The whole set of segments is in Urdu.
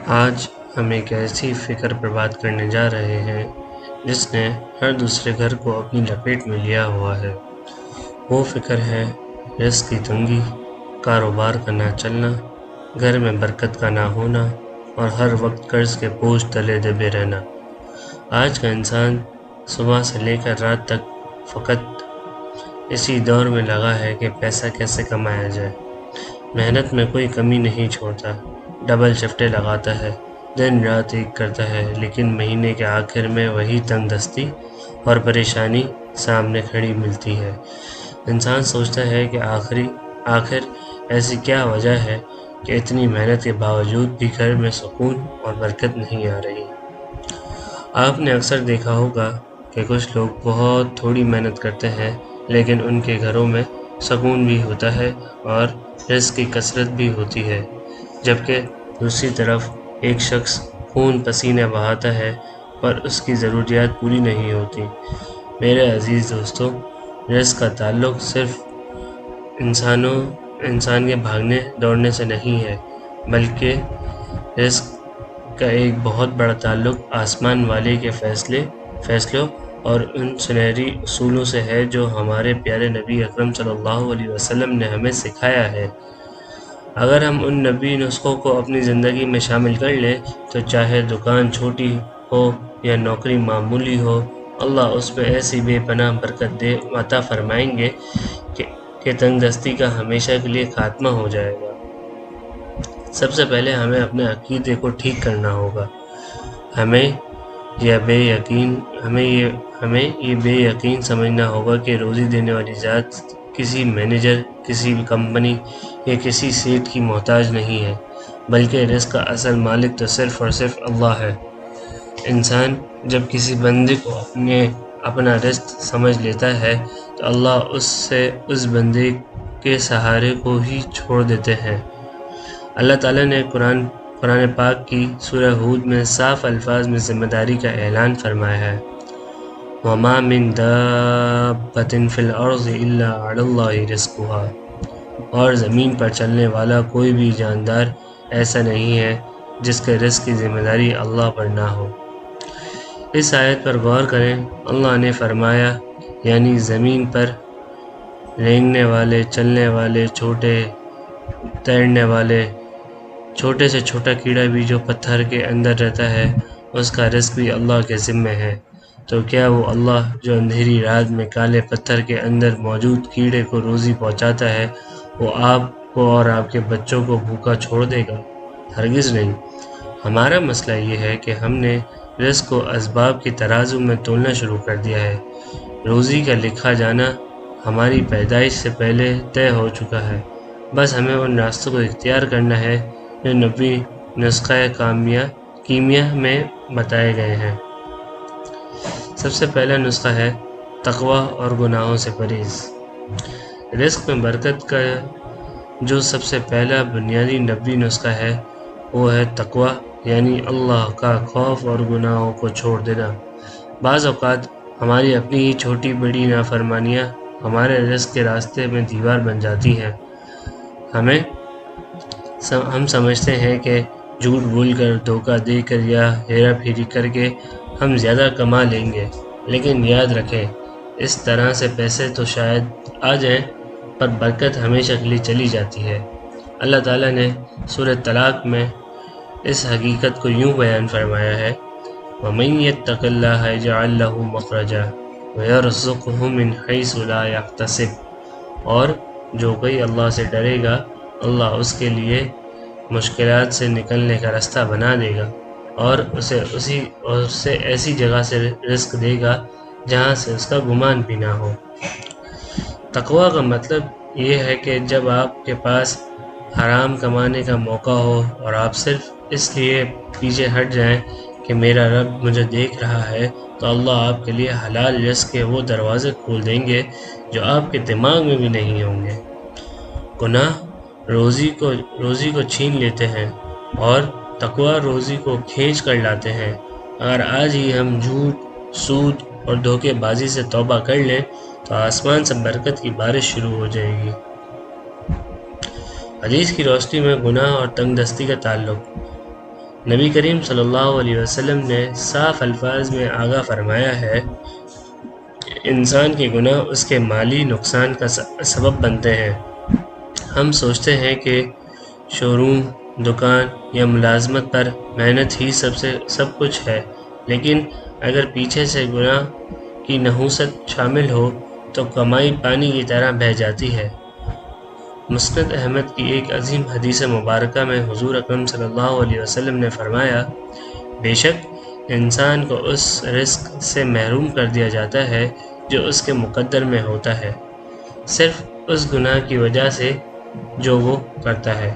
آج ہم ایک ایسی فکر پر بات کرنے جا رہے ہیں جس نے ہر دوسرے گھر کو اپنی لپیٹ میں لیا ہوا ہے۔ وہ فکر ہے رزق کی تنگی، کاروبار کا نہ چلنا، گھر میں برکت کا نہ ہونا اور ہر وقت قرض کے بوجھ تلے دبے رہنا۔ آج کا انسان صبح سے لے کر رات تک فقط اسی دور میں لگا ہے کہ پیسہ کیسے کمایا جائے۔ محنت میں کوئی کمی نہیں چھوڑتا، ڈبل شفٹیں لگاتا ہے، دن رات ایک کرتا ہے، لیکن مہینے کے آخر میں وہی تنگ دستی اور پریشانی سامنے کھڑی ملتی ہے۔ انسان سوچتا ہے کہ آخر ایسی کیا وجہ ہے کہ اتنی محنت کے باوجود بھی گھر میں سکون اور برکت نہیں آ رہی۔ آپ نے اکثر دیکھا ہوگا کہ کچھ لوگ بہت تھوڑی محنت کرتے ہیں لیکن ان کے گھروں میں سکون بھی ہوتا ہے اور رزق کی کثرت بھی ہوتی ہے، جبکہ دوسری طرف ایک شخص خون پسینہ بہاتا ہے پر اس کی ضروریات پوری نہیں ہوتی۔ میرے عزیز دوستو، رزق کا تعلق صرف انسان کے بھاگنے دوڑنے سے نہیں ہے، بلکہ رزق کا ایک بہت بڑا تعلق آسمان والے کے فیصلوں اور ان سنہری اصولوں سے ہے جو ہمارے پیارے نبی اکرم صلی اللہ علیہ وسلم نے ہمیں سکھایا ہے۔ اگر ہم ان نبی نسخوں کو اپنی زندگی میں شامل کر لیں تو چاہے دکان چھوٹی ہو یا نوکری معمولی ہو، اللہ اس میں ایسی بے پناہ برکت عطا فرمائیں گے کہ تنگ دستی کا ہمیشہ کے لیے خاتمہ ہو جائے گا۔ سب سے پہلے ہمیں اپنے عقیدے کو ٹھیک کرنا ہوگا۔ ہمیں یہ بے یقین سمجھنا ہوگا کہ روزی دینے والی ذات کسی مینیجر، کسی کمپنی یا کسی سیٹ کی محتاج نہیں ہے، بلکہ رزق کا اصل مالک تو صرف اور صرف اللہ ہے۔ انسان جب کسی بندے کو اپنا رزق سمجھ لیتا ہے تو اللہ اس بندے کے سہارے کو ہی چھوڑ دیتے ہیں۔ اللہ تعالیٰ نے قرآن پاک کی سورہ ہود میں صاف الفاظ میں ذمہ داری کا اعلان فرمایا ہے۔ وَمَا مِن دَابَّةٍ فِي الْأَرْضِ إِلَّا عَلَى اللَّهِ رِزْقُهَا، اور زمین پر چلنے والا کوئی بھی جاندار ایسا نہیں ہے جس کے رزق کی ذمہ داری اللہ پر نہ ہو۔ اس آیت پر غور کریں۔ اللہ نے فرمایا یعنی زمین پر رینگنے والے، چلنے والے، تیرنے والے، چھوٹے سے چھوٹا کیڑا بھی جو پتھر کے اندر رہتا ہے، اس کا رزق بھی اللہ کے ذمہ ہے۔ تو کیا وہ اللہ جو اندھیری رات میں کالے پتھر کے اندر موجود کیڑے کو روزی پہنچاتا ہے، وہ آپ کو اور آپ کے بچوں کو بھوکا چھوڑ دے گا؟ ہرگز نہیں۔ ہمارا مسئلہ یہ ہے کہ ہم نے رزق کو اسباب کی ترازو میں تولنا شروع کر دیا ہے۔ روزی کا لکھا جانا ہماری پیدائش سے پہلے طے ہو چکا ہے، بس ہمیں ان راستوں کو اختیار کرنا ہے جو نبی نسخہ کیمیا میں بتائے گئے ہیں۔ سب سے پہلا نسخہ ہے تقوی اور گناہوں سے پرہیز۔ رزق میں برکت کا جو سب سے پہلا بنیادی نبی نسخہ ہے وہ ہے تقوی، یعنی اللہ کا خوف اور گناہوں کو چھوڑ دینا۔ بعض اوقات ہماری اپنی ہی چھوٹی بڑی نافرمانیاں ہمارے رزق کے راستے میں دیوار بن جاتی ہیں۔ ہم سمجھتے ہیں کہ جھوٹ بول کر، دھوکہ دے کر یا ہیرا پھیری کر کے ہم زیادہ کما لیں گے، لیکن یاد رکھیں اس طرح سے پیسے تو شاید آ جائیں پر برکت ہمیشہ کے لیے چلی جاتی ہے۔ اللہ تعالیٰ نے سورہ طلاق میں اس حقیقت کو یوں بیان فرمایا ہے: وَمَن يَتَّقِ اللَّهَ يَجْعَل لَّهُ مَخْرَجًا وَيَرْزُقْهُ مِنْ حَيْثُ لَا يَحْتَسِبُ، اور جو کوئی اللہ سے ڈرے گا اللہ اس کے لیے مشکلات سے نکلنے کا راستہ بنا دے گا اور اسے ایسی جگہ سے رزق دے گا جہاں سے اس کا گمان بھی نہ ہو۔ تقوی کا مطلب یہ ہے کہ جب آپ کے پاس حرام کمانے کا موقع ہو اور آپ صرف اس لیے پیچھے ہٹ جائیں کہ میرا رب مجھے دیکھ رہا ہے، تو اللہ آپ کے لیے حلال رزق کے وہ دروازے کھول دیں گے جو آپ کے دماغ میں بھی نہیں ہوں گے۔ گناہ روزی کو چھین لیتے ہیں اور تقوی روزی کو کھینچ کر لاتے ہیں۔ اگر آج ہی ہم جھوٹ، سود اور دھوکے بازی سے توبہ کر لیں تو آسمان سے برکت کی بارش شروع ہو جائے گی۔ حدیث کی روشنی میں گناہ اور تنگ دستی کا تعلق۔ نبی کریم صلی اللہ علیہ وسلم نے صاف الفاظ میں آگاہ فرمایا ہے کہ انسان کے گناہ اس کے مالی نقصان کا سبب بنتے ہیں۔ ہم سوچتے ہیں کہ شو روم، دکان یا ملازمت پر محنت ہی سب کچھ ہے، لیکن اگر پیچھے سے گناہ کی نحوست شامل ہو تو کمائی پانی کی طرح بہہ جاتی ہے۔ مسند احمد کی ایک عظیم حدیث مبارکہ میں حضور اکرم صلی اللہ علیہ وسلم نے فرمایا، بے شک انسان کو اس رزق سے محروم کر دیا جاتا ہے جو اس کے مقدر میں ہوتا ہے، صرف اس گناہ کی وجہ سے جو وہ کرتا ہے۔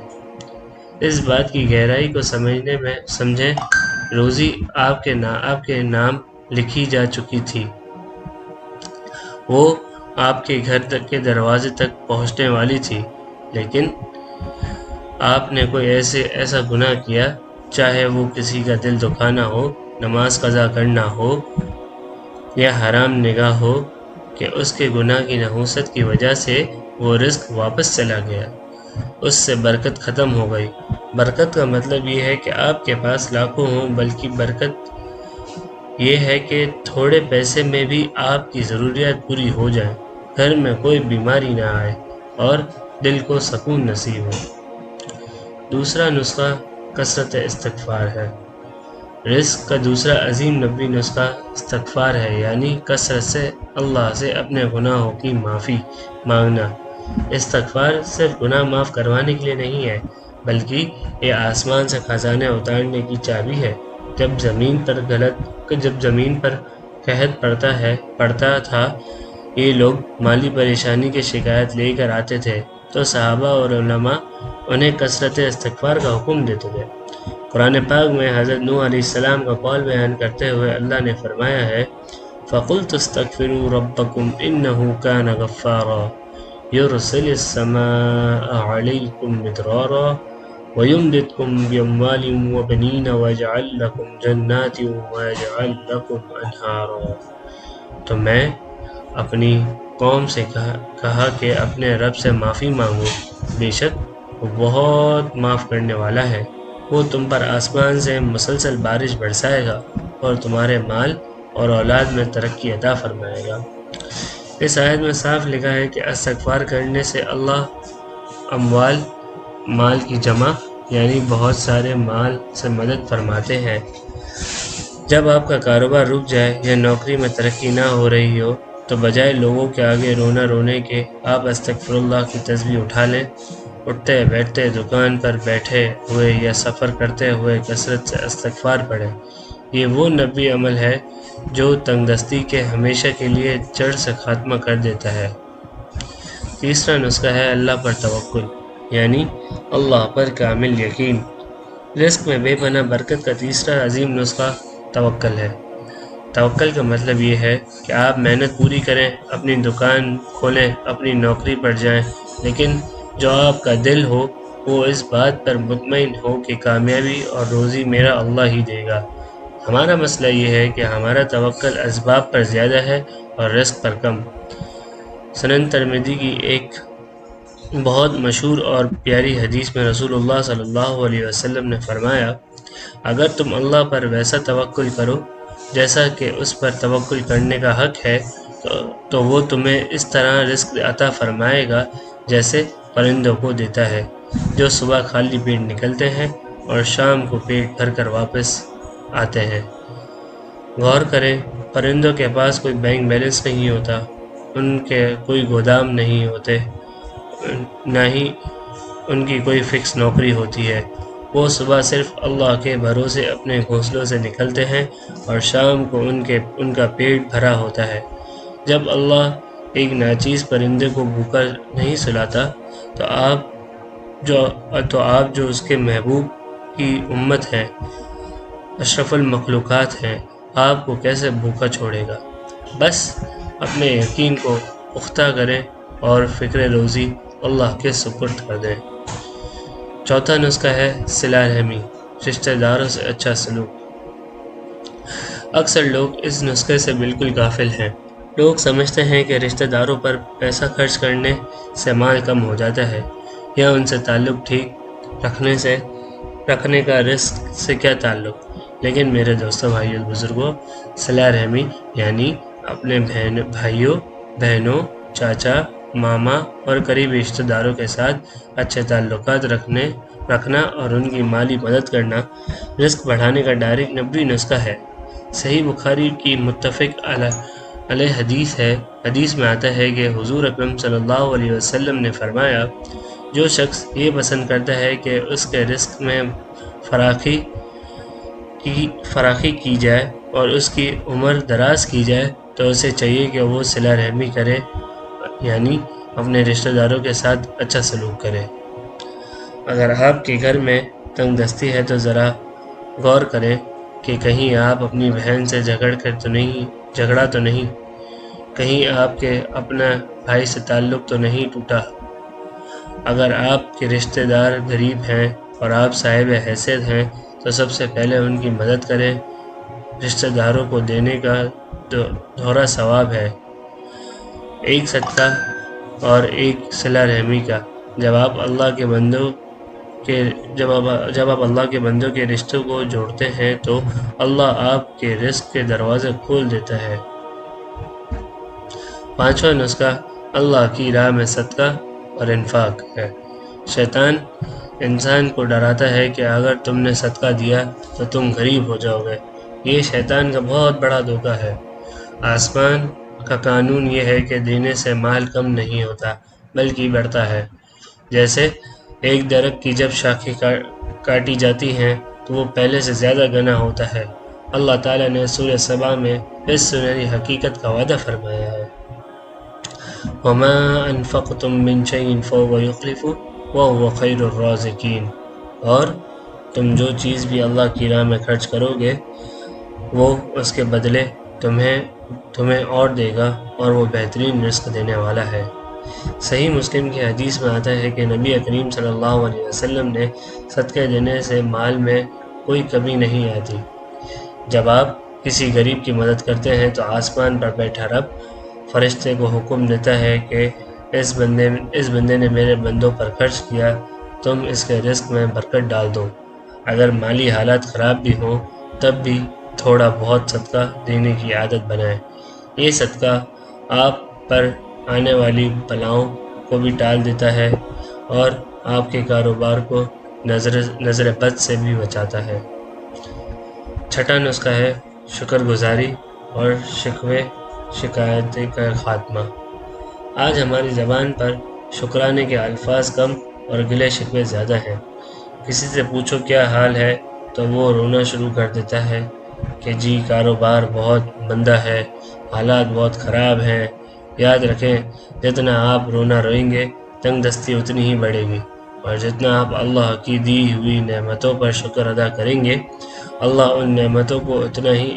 اس بات کی گہرائی کو سمجھیں، روزی آپ کے نام لکھی جا چکی تھی، وہ آپ کے گھر کے دروازے تک پہنچنے والی تھی، لیکن آپ نے کوئی ایسا گناہ کیا، چاہے وہ کسی کا دل دکھانا ہو، نماز قضا کرنا ہو یا حرام نگاہ ہو، کہ اس کے گناہ کی نحوست کی وجہ سے وہ رزق واپس چلا گیا، اس سے برکت ختم ہو گئی۔ برکت کا مطلب یہ ہے کہ آپ کے پاس لاکھوں ہوں، بلکہ برکت یہ ہے کہ تھوڑے پیسے میں بھی آپ کی ضروریات پوری ہو جائیں، گھر میں کوئی بیماری نہ آئے اور دل کو سکون نصیب ہو۔ دوسرا نسخہ کثرت استغفار ہے۔ رزق کا دوسرا عظیم نبوی نسخہ استغفار ہے، یعنی کثرت سے اللہ سے اپنے گناہوں کی معافی مانگنا۔ استغفار صرف گناہ معاف کروانے کے لیے نہیں ہے، بلکہ یہ آسمان سے خزانے اتارنے کی چابی ہے۔ جب زمین پر قحط پڑتا تھا، یہ لوگ مالی پریشانی کی شکایت لے کر آتے تھے تو صحابہ اور علماء انہیں کثرت استغفار کا حکم دیتے تھے۔ قرآن پاک میں حضرت نوح علیہ السلام کا قول بیان کرتے ہوئے اللہ نے فرمایا ہے، فَقُلْتُ اسْتَغْفِرُوا رَبَّكُمْ إِنَّهُ كَانَ غَفَّارًا يُرْسِلِ السَّمَاءَ عَلَيْكُمْ مِدْرَارًا وَيُمْدِدْكُمْ بِأَمْوَالٍ وَبَنِينَ وَيَجْعَلْ لَكُمْ جَنَّاتٍ وَيَجْعَلْ لَكُمْ أَنْهَارًا۔ تو میں اپنی قوم سے کہا کہ اپنے رب سے معافی مانگو، بے شک وہ بہت معاف کرنے والا ہے، وہ تم پر آسمان سے مسلسل بارش برسائے گا اور تمہارے مال اور اولاد میں ترقی عطا فرمائے گا۔ اس آیت میں صاف لکھا ہے کہ استغفار کرنے سے اللہ مال کی جمع یعنی بہت سارے مال سے مدد فرماتے ہیں۔ جب آپ کا کاروبار رک جائے یا نوکری میں ترقی نہ ہو رہی ہو تو بجائے لوگوں کے آگے رونے کے آپ استغفر اللہ کی تسبیح اٹھا لیں۔ اٹھتے بیٹھتے، دکان پر بیٹھے ہوئے یا سفر کرتے ہوئے کثرت سے استغفار پڑھیں۔ یہ وہ نبوی عمل ہے جو تنگ دستی کے ہمیشہ کے لیے جڑ سے خاتمہ کر دیتا ہے۔ تیسرا نسخہ ہے اللہ پر توکل، یعنی اللہ پر کامل یقین۔ رزق میں بے پناہ برکت کا تیسرا عظیم نسخہ توکل ہے۔ توکل کا مطلب یہ ہے کہ آپ محنت پوری کریں، اپنی دکان کھولیں، اپنی نوکری پر جائیں، لیکن جو آپ کا دل ہو وہ اس بات پر مطمئن ہو کہ کامیابی اور روزی میرا اللہ ہی دے گا۔ ہمارا مسئلہ یہ ہے کہ ہمارا توکل اسباب پر زیادہ ہے اور رزق پر کم۔ سنن ترمذی کی ایک بہت مشہور اور پیاری حدیث میں رسول اللہ صلی اللہ علیہ وسلم نے فرمایا، اگر تم اللہ پر ویسا توکل کرو جیسا کہ اس پر توکل کرنے کا حق ہے تو وہ تمہیں اس طرح رزق عطا فرمائے گا جیسے پرندوں کو دیتا ہے، جو صبح خالی پیٹ نکلتے ہیں اور شام کو پیٹ بھر کر واپس آتے ہیں۔ غور کریں، پرندوں کے پاس کوئی بینک بیلنس نہیں ہوتا، ان کے کوئی گودام نہیں ہوتے، نہ ہی ان کی کوئی فکس نوکری ہوتی ہے۔ وہ صبح صرف اللہ کے بھروسے اپنے گھونسلوں سے نکلتے ہیں اور شام کو ان کا پیٹ بھرا ہوتا ہے۔ جب اللہ ایک ناچیز پرندے کو بھوکا نہیں سلاتا تو آپ جو اس کے محبوب کی امت ہیں، اشرف المخلوقات ہیں، آپ کو کیسے بھوکا چھوڑے گا؟ بس اپنے یقین کو پختہ کریں اور فکر روزی اللہ کے سپرد کر دیں۔ چوتھا نسخہ ہے صلہ رحمی، رشتہ داروں سے اچھا سلوک۔ اکثر لوگ اس نسخے سے بالکل غافل ہیں۔ لوگ سمجھتے ہیں کہ رشتہ داروں پر پیسہ خرچ کرنے سے مال کم ہو جاتا ہے، یا ان سے تعلق ٹھیک رکھنے سے رکھنے کا رزق سے کیا تعلق؟ لیکن میرے دوستوں، بھائیوں، بزرگوں، صلہ رحمی یعنی اپنے بھائیوں، بہنوں، چاچا، ماما اور قریبی رشتہ داروں کے ساتھ اچھے تعلقات رکھنا اور ان کی مالی مدد کرنا رزق بڑھانے کا ڈائریکٹ نبوی نسخہ ہے۔ صحیح بخاری کی متفق علیہ حدیث ہے۔ حدیث میں آتا ہے کہ حضور اکرم صلی اللہ علیہ وسلم نے فرمایا، جو شخص یہ پسند کرتا ہے کہ اس کے رزق میں فراخی کی جائے اور اس کی عمر دراز کی جائے تو اسے چاہیے کہ وہ صلہ رحمی کرے، یعنی اپنے رشتہ داروں کے ساتھ اچھا سلوک کرے۔ اگر آپ کے گھر میں تنگ دستی ہے تو ذرا غور کریں کہ کہیں آپ اپنی بہن سے جھگڑا تو نہیں، کہیں آپ کے اپنا بھائی سے تعلق تو نہیں ٹوٹا۔ اگر آپ کے رشتہ دار غریب ہیں اور آپ صاحب حیثیت ہیں تو سب سے پہلے ان کی مدد کریں۔ رشتہ داروں کو دینے کا دوہرا ثواب ہے، ایک صدقہ اور ایک صلہ رحمی کا۔ جب آپ اللہ کے بندوں کے رشتوں کو جوڑتے ہیں تو اللہ آپ کے رزق کے دروازے کھول دیتا ہے۔ پانچواں نسخہ اللہ کی راہ میں صدقہ اور انفاق ہے۔ شیطان انسان کو ڈراتا ہے کہ اگر تم نے صدقہ دیا تو تم غریب ہو جاؤ گے۔ یہ شیطان کا بہت بڑا دھوکہ ہے۔ آسمان کا قانون یہ ہے کہ دینے سے مال کم نہیں ہوتا بلکہ بڑھتا ہے۔ جیسے ایک درخت کی جب شاخیں کاٹی جاتی ہیں تو وہ پہلے سے زیادہ گھنا ہوتا ہے۔ اللہ تعالیٰ نے سورہ سبا میں اس سنہری حقیقت کا وعدہ فرمایا ہے، وَمَا أَنفَقْتُم مِّن شَيْءٍ فَهُوَ يُخْلِفُهُ وَهُوَ خَيْرُ الرَّازِقِينَ۔ اور تم جو چیز بھی اللہ کی راہ میں خرچ کرو گے وہ اس کے بدلے تمہیں اور دے گا اور وہ بہترین رزق دینے والا ہے۔ صحیح مسلم کی حدیث میں آتا ہے کہ نبی کریم صلی اللہ علیہ وسلم نے صدقہ دینے سے مال میں کوئی کمی نہیں آتی۔ جب آپ کسی غریب کی مدد کرتے ہیں تو آسمان پر بیٹھا رب فرشتے کو حکم دیتا ہے کہ اس بندے نے میرے بندوں پر خرچ کیا، تم اس کے رزق میں برکت ڈال دو۔ اگر مالی حالات خراب بھی ہوں تب بھی تھوڑا بہت صدقہ دینے کی عادت بنائیں۔ یہ صدقہ آپ پر آنے والی بلاؤں کو بھی ٹال دیتا ہے اور آپ کے کاروبار کو نظر بد سے بھی بچاتا ہے۔ چھٹا نسخہ ہے شکر گزاری اور شکوے شکایت کا خاتمہ۔ آج ہماری زبان پر شکرانے کے الفاظ کم اور گلے شکوے زیادہ ہیں۔ کسی سے پوچھو کیا حال ہے تو وہ رونا شروع کر دیتا ہے کہ جی کاروبار بہت مندہ ہے، حالات بہت خراب ہیں۔ یاد رکھیں، جتنا آپ رونا روئیں گے تنگ دستی اتنی ہی بڑھے گی، اور جتنا آپ اللہ کی دی ہوئی نعمتوں پر شکر ادا کریں گے اللہ ان نعمتوں کو اتنا ہی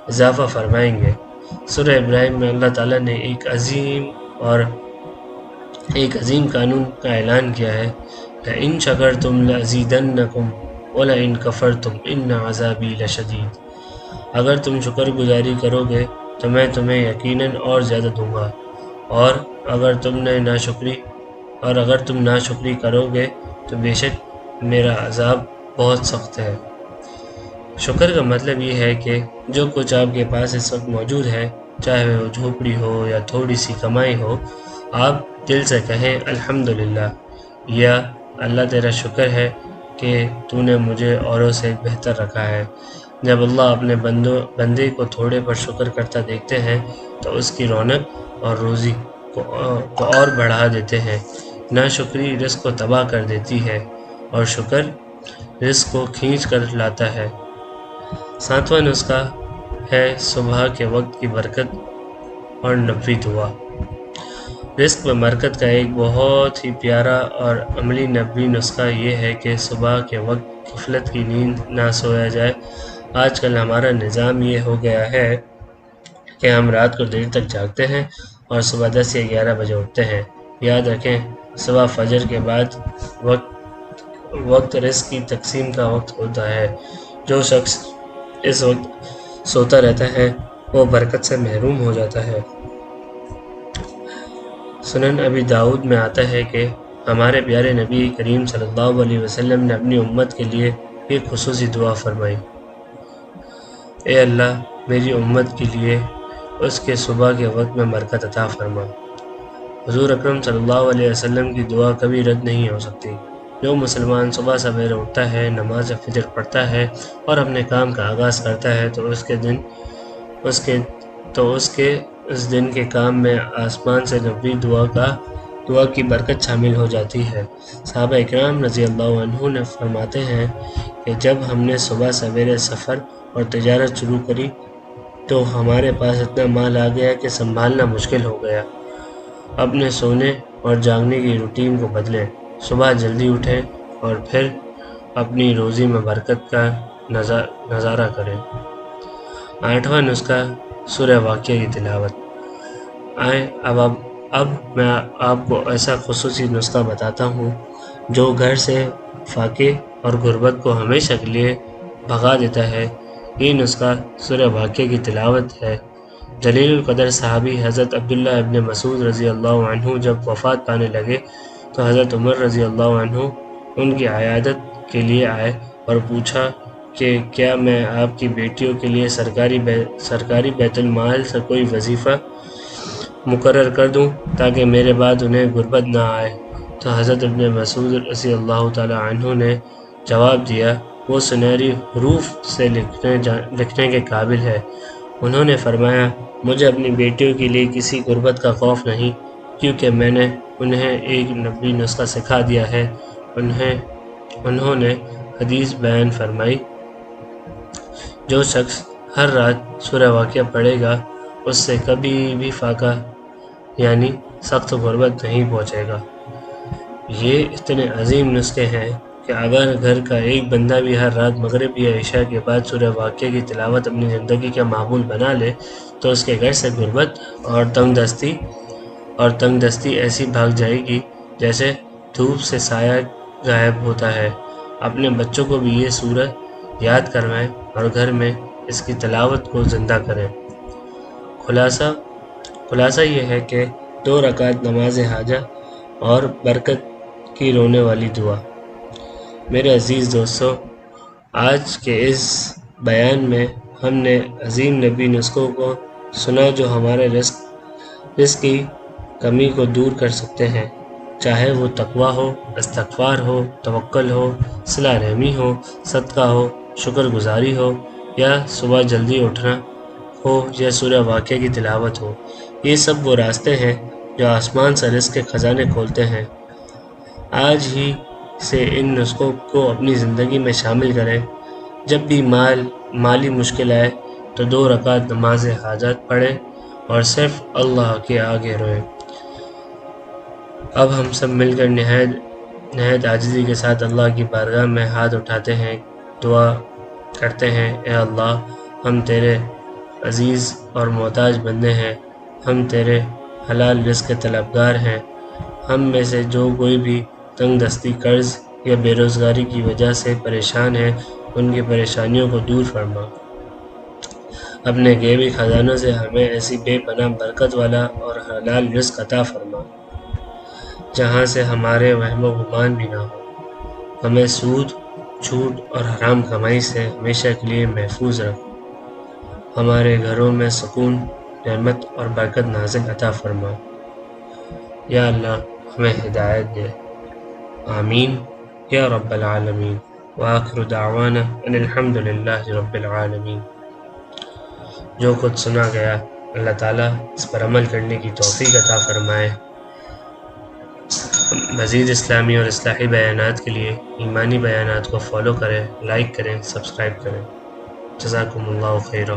اضافہ فرمائیں گے۔ سورہ ابراہیم میں اللہ تعالیٰ نے ایک عظیم قانون کا اعلان کیا ہے، لَإِن شَكَرْتُمْ لَأَزِيدَنَّكُمْ وَلَإِن كَفَرْتُمْ إِنَّ عَذَابِي لَشَدِيدٌ۔ اگر تم شکر گزاری کرو گے تو میں تمہیں یقیناً اور زیادہ دوں گا، اور اگر تم ناشکری کرو گے تو بے شک میرا عذاب بہت سخت ہے۔ شکر کا مطلب یہ ہے کہ جو کچھ آپ کے پاس اس وقت موجود ہے، چاہے وہ جھوپڑی ہو یا تھوڑی سی کمائی ہو، آپ دل سے کہیں الحمدللہ، یا اللہ تیرا شکر ہے کہ تو نے مجھے اوروں سے بہتر رکھا ہے۔ جب اللہ اپنے بندے کو تھوڑے پر شکر کرتا دیکھتے ہیں تو اس کی رونق اور روزی کو اور بڑھا دیتے ہیں۔ ناشکری رزق کو تباہ کر دیتی ہے اور شکر رزق کو کھینچ کر لاتا ہے۔ ساتواں نسخہ ہے صبح کے وقت کی برکت اور نبوی دعا۔ رزق میں برکت کا ایک بہت ہی پیارا اور عملی نبوی نسخہ یہ ہے کہ صبح کے وقت غفلت کی نیند نہ سویا جائے۔ آج کل ہمارا نظام یہ ہو گیا ہے کہ ہم رات کو دیر تک جاگتے ہیں اور صبح 10 یا 11 بجے اٹھتے ہیں۔ یاد رکھیں، صبح فجر کے بعد وقت رزق کی تقسیم کا وقت ہوتا ہے۔ جو شخص اس وقت سوتا رہتا ہے وہ برکت سے محروم ہو جاتا ہے۔ سنن ابی داؤد میں آتا ہے کہ ہمارے پیارے نبی کریم صلی اللہ علیہ وسلم نے اپنی امت کے لیے ایک خصوصی دعا فرمائی: اے اللہ، میری امت کے لیے اس کے صبح کے وقت میں برکت عطا فرما۔ حضور اکرم صلی اللہ علیہ وسلم کی دعا کبھی رد نہیں ہو سکتی۔ جو مسلمان صبح سویرے اٹھتا ہے، نماز فجر پڑھتا ہے اور اپنے کام کا آغاز کرتا ہے تو اس کے دن کے کام میں آسمان سے نبوی دعا کی برکت شامل ہو جاتی ہے۔ صحابہ اکرام رضی اللہ عنہ نے فرماتے ہیں کہ جب ہم نے صبح سویرے سفر اور تجارت شروع کری تو ہمارے پاس اتنا مال آ گیا کہ سنبھالنا مشکل ہو گیا۔ اپنے سونے اور جاگنے کی روٹین کو بدلیں، صبح جلدی اٹھیں اور پھر اپنی روزی میں برکت کا نظارہ کریں۔ 8واں نسخہ سورہ واقعہ کی تلاوت۔ آئیں اب میں آپ کو ایسا خصوصی نسخہ بتاتا ہوں جو گھر سے فاقے اور غربت کو ہمیشہ کے لیے بھگا دیتا ہے۔ یہ نسخہ سورہ واقعہ کی تلاوت ہے۔ جلیل القدر صحابی حضرت عبداللہ ابن مسعود رضی اللہ عنہ جب وفات پانے لگے تو حضرت عمر رضی اللہ عنہ ان کی عیادت کے لیے آئے اور پوچھا کہ کیا میں آپ کی بیٹیوں کے لیے سرکاری بیت المال سے کوئی وظیفہ مقرر کر دوں تاکہ میرے بعد انہیں غربت نہ آئے؟ تو حضرت ابن مسعود رضی اللہ تعالی عنہ نے جواب دیا، وہ سنہری حروف سے لکھنے کے قابل ہے۔ انہوں نے فرمایا، مجھے اپنی بیٹیوں کے لیے کسی غربت کا خوف نہیں، کیونکہ میں نے انہیں ایک نبوی نسخہ سکھا دیا ہے۔ انہوں نے حدیث بیان فرمائی، جو شخص ہر رات سورہ واقعہ پڑھے گا اس سے کبھی بھی فاقہ یعنی سخت غربت نہیں پہنچے گا۔ یہ اتنے عظیم نسخے ہیں کہ اگر گھر کا ایک بندہ بھی ہر رات مغرب یا عشاء کے بعد سورہ واقعہ کی تلاوت اپنی زندگی کا معمول بنا لے تو اس کے گھر سے غربت اور تنگ دستی ایسی بھاگ جائے گی جیسے دھوپ سے سایہ غائب ہوتا ہے۔ اپنے بچوں کو بھی یہ سورت یاد کروائیں اور گھر میں اس کی تلاوت کو زندہ کریں۔ خلاصہ یہ ہے کہ 2 رکعت نماز حاجہ اور برکت کی رونے والی دعا۔ میرے عزیز دوستو، آج کے اس بیان میں ہم نے عظیم نبی نسخوں کو سنا جو ہمارے رزق کی کمی کو دور کر سکتے ہیں، چاہے وہ تقویٰ ہو، استغفار ہو، توکل ہو، صلہ رحمی ہو، صدقہ ہو، شکر گزاری ہو، یا صبح جلدی اٹھنا ہو، یا سورہ واقعہ کی تلاوت ہو۔ یہ سب وہ راستے ہیں جو آسمان سے رزق کے خزانے کھولتے ہیں۔ آج ہی سے ان نسخوں کو اپنی زندگی میں شامل کریں۔ جب بھی مالی مشکل آئے تو 2 رکعت نماز حاجت پڑھیں اور صرف اللہ کے آگے روئیں۔ اب ہم سب مل کر نہایت عاجزی کے ساتھ اللہ کی بارگاہ میں ہاتھ اٹھاتے ہیں، دعا کرتے ہیں، اے اللہ، ہم تیرے عزیز اور محتاج بندے ہیں، ہم تیرے حلال رزق کے طلبگار ہیں۔ ہم میں سے جو کوئی بھی تنگ دستی، قرض یا بے روزگاری کی وجہ سے پریشان ہے، ان کی پریشانیوں کو دور فرما۔ اپنے غیبی خزانوں سے ہمیں ایسی بے پناہ برکت والا اور حلال رزق عطا فرما جہاں سے ہمارے وہم و گمان بھی نہ ہو۔ ہمیں سود، جھوٹ اور حرام کمائی سے ہمیشہ کے لیے محفوظ رکھ۔ ہمارے گھروں میں سکون، رحمت اور برکت نازل عطا فرما۔ یا اللہ، ہمیں ہدایت دے۔ آمین یا رب العالمین۔ وآخر دعوانا ان الحمد للہ رب العالمین۔ جو کچھ سنا گیا اللہ تعالیٰ اس پر عمل کرنے کی توفیق عطا فرمائے۔ مزید اسلامی اور اصلاحی بیانات کے لیے ایمانی بیانات کو فالو کریں، لائک کریں، سبسکرائب کریں۔ جزاکم اللہ خیرہ۔